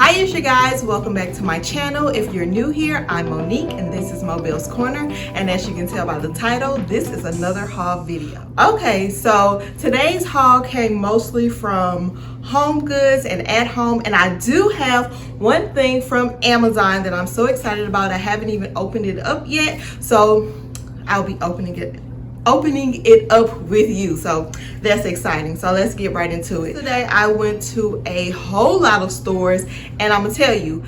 Hi you guys, welcome back to my channel. If you're new here, I'm Monique and this is MoBelle's Corner, and as you can tell by the title, this is another haul video. Okay, so today's haul came mostly from HomeGoods and at home, and I do have one thing from Amazon that I'm so excited about. I haven't even opened it up yet, so I'll be opening it up with you, so that's exciting. So let's get right into it. Today I went to a whole lot of stores, and I'm gonna tell you,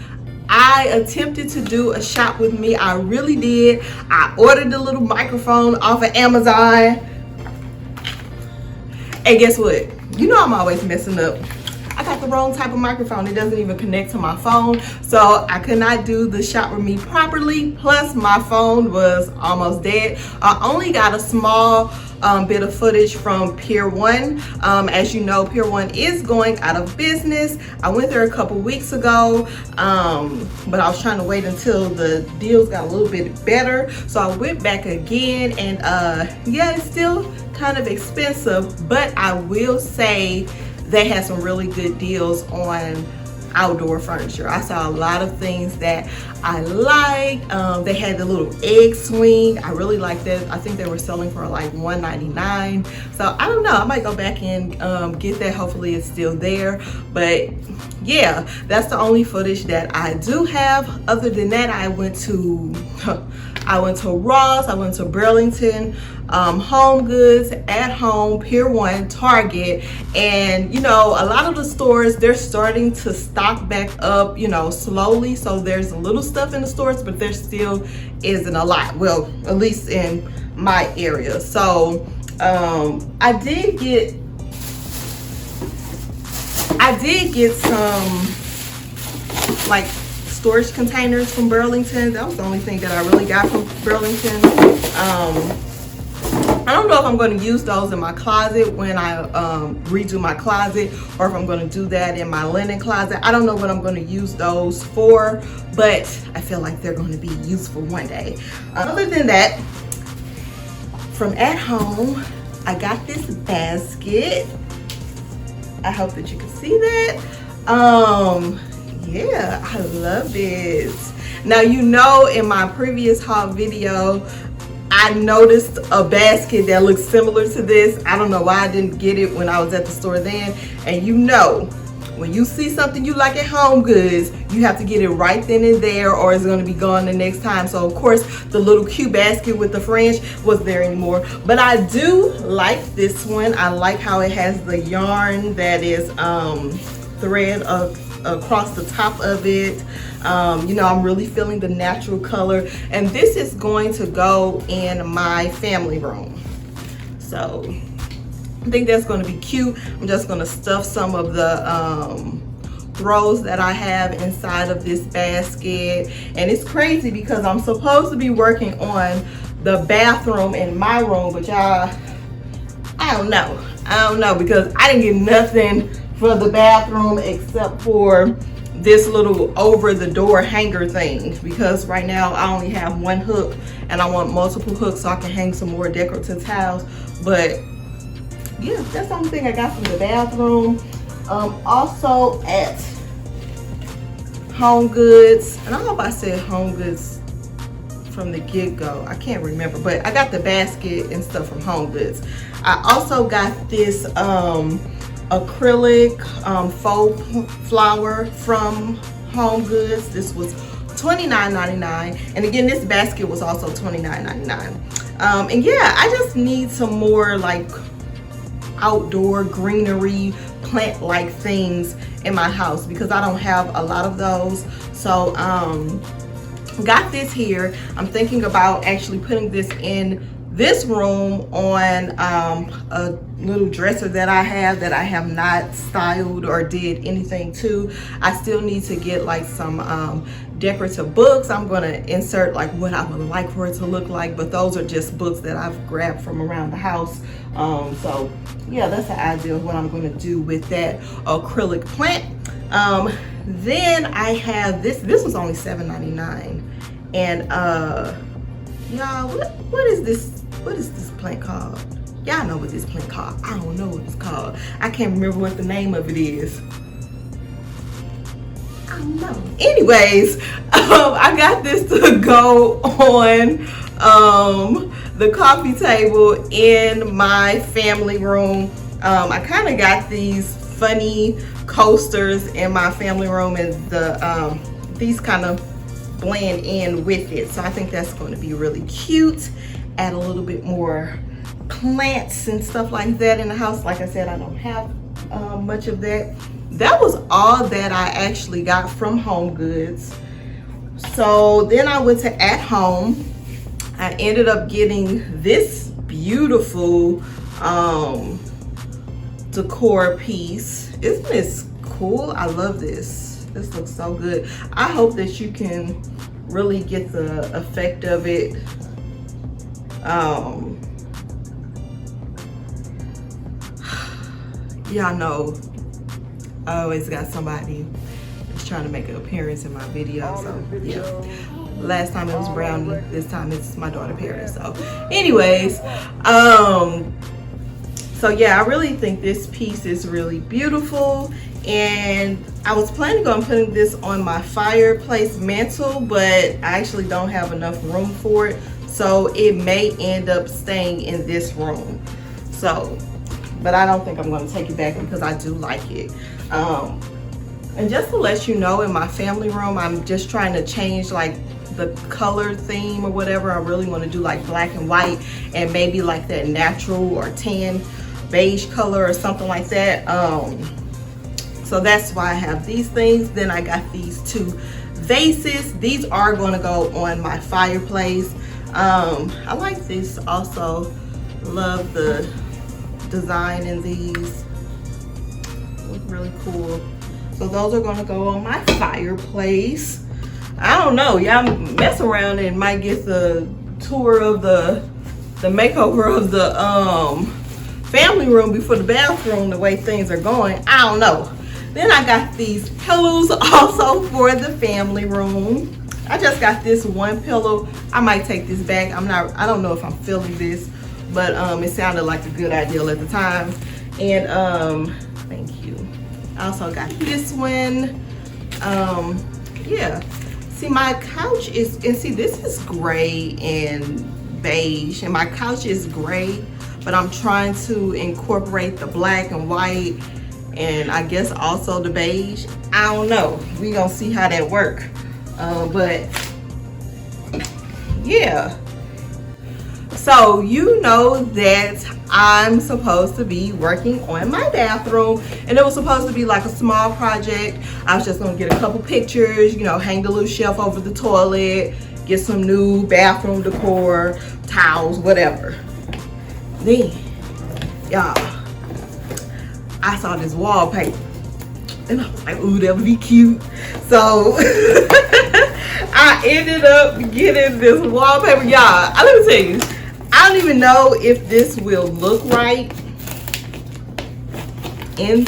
I attempted to do a shop with me. I really did. I ordered the little microphone off of Amazon, and guess what? You know I'm always messing up. I got the wrong type of microphone. It doesn't even connect to my phone, so I could not do the shop with me properly. Plus my phone was almost dead. I only got a small bit of footage from Pier 1. As you know, Pier 1 is going out of business. I went there a couple weeks ago, but I was trying to wait until the deals got a little bit better, so I went back again, and yeah, it's still kind of expensive, but I will say they had some really good deals on outdoor furniture. I saw a lot of things that I like. They had the little egg swing. I really like that. I think they were selling for like $1.99. So I don't know, I might go back and get that. Hopefully it's still there. But yeah, that's the only footage that I do have. Other than that, I went to Ross, I went to Burlington, HomeGoods, At Home, Pier 1, Target, and you know, a lot of the stores, they're starting to stock back up, you know, slowly. So there's a little stuff in the stores, but there still isn't a lot. Well, at least in my area. So I did get some like storage containers from Burlington. That was the only thing that I really got from Burlington. I don't know if I'm going to use those in my closet when I redo my closet, or if I'm going to do that in my linen closet. I don't know what I'm going to use those for, but I feel like they're going to be useful one day. Other than that, from At Home, I got this basket. I hope that you can see that. Yeah, I love this. Now, you know, in my previous haul video, I noticed a basket that looks similar to this. I don't know why I didn't get it when I was at the store then. And you know, when you see something you like at HomeGoods, you have to get it right then and there, or it's going to be gone the next time. So of course, the little cute basket with the fringe wasn't there anymore. But I do like this one. I like how it has the yarn that is thread across the top of it. You know, I'm really feeling the natural color, and this is going to go in my family room. So I think that's going to be cute. I'm just going to stuff some of the throws that I have inside of this basket. And it's crazy because I'm supposed to be working on the bathroom in my room, but y'all, I don't know because I didn't get nothing for the bathroom except for this little over the door hanger thing, because right now I only have one hook and I want multiple hooks so I can hang some more decorative tiles. But yeah, that's the only thing I got from the bathroom. Also at HomeGoods, and I hope I said HomeGoods from the get-go, I can't remember, but I got the basket and stuff from HomeGoods. I also got this acrylic faux flower from HomeGoods. This was $29.99, and again, this basket was also $29.99. And yeah, I just need some more like outdoor greenery, plant-like things in my house because I don't have a lot of those. So got this here. I'm thinking about actually putting this in this room on a little dresser that I have not styled or did anything to. I still need to get like some decorative books. I'm gonna insert like what I would like for it to look like, but those are just books that I've grabbed from around the house. So yeah, that's the idea of what I'm gonna do with that acrylic plant. Then I have this was only $7.99, and y'all, what is this plant called? Y'all know what this plant called. I don't know what it's called. I can't remember what the name of it is. I don't know. Anyways, I got this to go on the coffee table in my family room. I kind of got these funny coasters in my family room, and these kind of blend in with it. So I think that's going to be really cute. Add a little bit more plants and stuff like that in the house. Like I said, I don't have much of that. That was all that I actually got from HomeGoods. So then I went to At Home. I ended up getting this beautiful decor piece. Isn't this cool? I love this. This looks so good. I hope that you can really get the effect of it. Y'all know I always got somebody that's trying to make an appearance in my video. So yeah, last time it was Brownie, this time it's my daughter Paris. So anyways, so yeah, I really think this piece is really beautiful, and I was planning on putting this on my fireplace mantle, but I actually don't have enough room for it, so it may end up staying in this room. So, but I don't think I'm going to take it back because I do like it. And just to let you know, in my family room, I'm just trying to change like the color theme or whatever. I really want to do like black and white, and maybe like that natural or tan beige color or something like that. So that's why I have these things. Then I got these two vases. These are going to go on my fireplace. I like this also. Love the design in these. Look really cool. So those are going to go on my fireplace. I don't know, y'all mess around and might get the tour of the makeover of the family room before the bathroom, the way things are going. I don't know. Then I got these pillows also for the family room. I just got this one pillow. I might take this back. I don't know if I'm feeling this, but it sounded like a good idea at the time. And thank you. I also got this one. Yeah. See, my couch is, and see, this is gray and beige, and my couch is gray, but I'm trying to incorporate the black and white, and I guess also the beige. I don't know. We gonna see how that work. But yeah. So you know that I'm supposed to be working on my bathroom, and it was supposed to be like a small project. I was just gonna get a couple pictures, you know, hang the little shelf over the toilet, get some new bathroom decor, towels, whatever. Then, y'all, I saw this wallpaper, and I was like, ooh, that would be cute. So I ended up getting this wallpaper. Y'all, let me tell you, I don't even know if this will look right in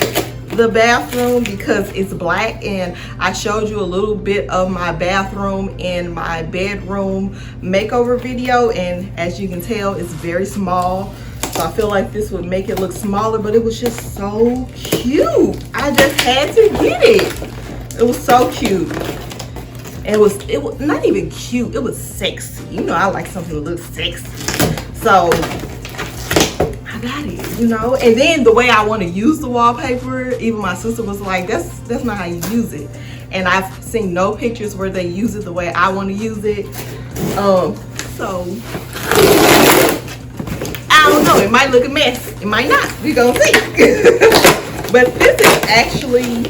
the bathroom because it's black, and I showed you a little bit of my bathroom in my bedroom makeover video, and as you can tell, it's very small. So I feel like this would make it look smaller, but it was just so cute. I just had to get it. It was so cute. It was not even cute, it was sexy. You know, I like something that looks sexy. So I got it, you know. And then the way I want to use the wallpaper, even my sister was like, that's not how you use it. And I've seen no pictures where they use it the way I want to use it. So I don't know, it might look a mess, it might not, we gonna see. But this is actually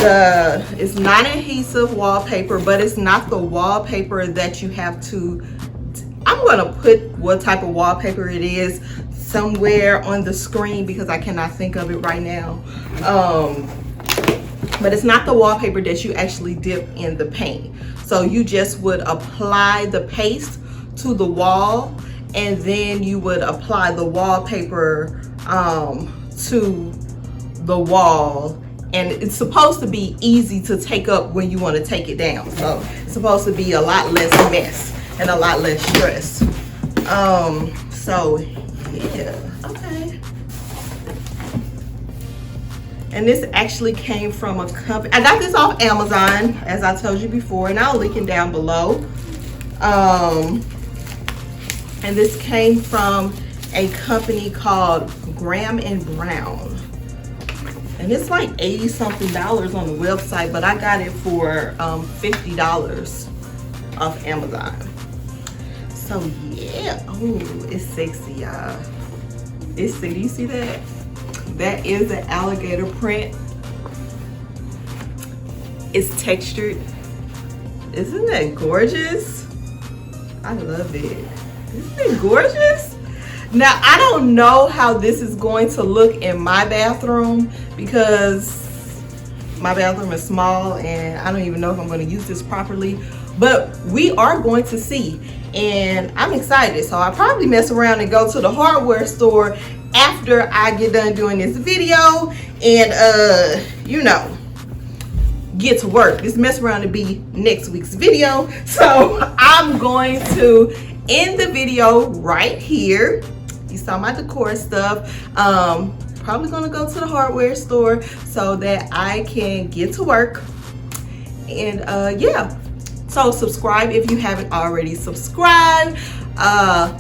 it's not adhesive wallpaper, but it's not the wallpaper that you have to, I'm gonna put what type of wallpaper it is somewhere on the screen because I cannot think of it right now. But it's not the wallpaper that you actually dip in the paint. So you just would apply the paste to the wall, and then you would apply the wallpaper to the wall, and it's supposed to be easy to take up when you want to take it down. So it's supposed to be a lot less mess and a lot less stress. So yeah, okay. And this actually came from a company. I got this off Amazon, as I told you before, and I'll link it down below. And this came from a company called Graham and Brown. And it's like 80 something dollars on the website, but I got it for $50 off Amazon. So yeah, oh, it's sexy, y'all. It's sexy. Do you see that? That is an alligator print. It's textured. Isn't that gorgeous? I love it. Isn't it gorgeous? Now, I don't know how this is going to look in my bathroom because my bathroom is small and I don't even know if I'm going to use this properly, but we are going to see, and I'm excited. So I'll probably mess around and go to the hardware store after I get done doing this video and you know, get to work. This mess around to be next week's video, so I'm going to end the video right here. You saw my decor stuff. Probably gonna go to the hardware store so that I can get to work. And yeah, so subscribe if you haven't already subscribed.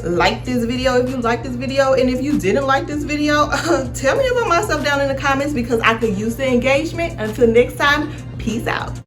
Like this video if you like this video, and if you didn't like this video, tell me about myself down in the comments because I could use the engagement. Until next time, peace out.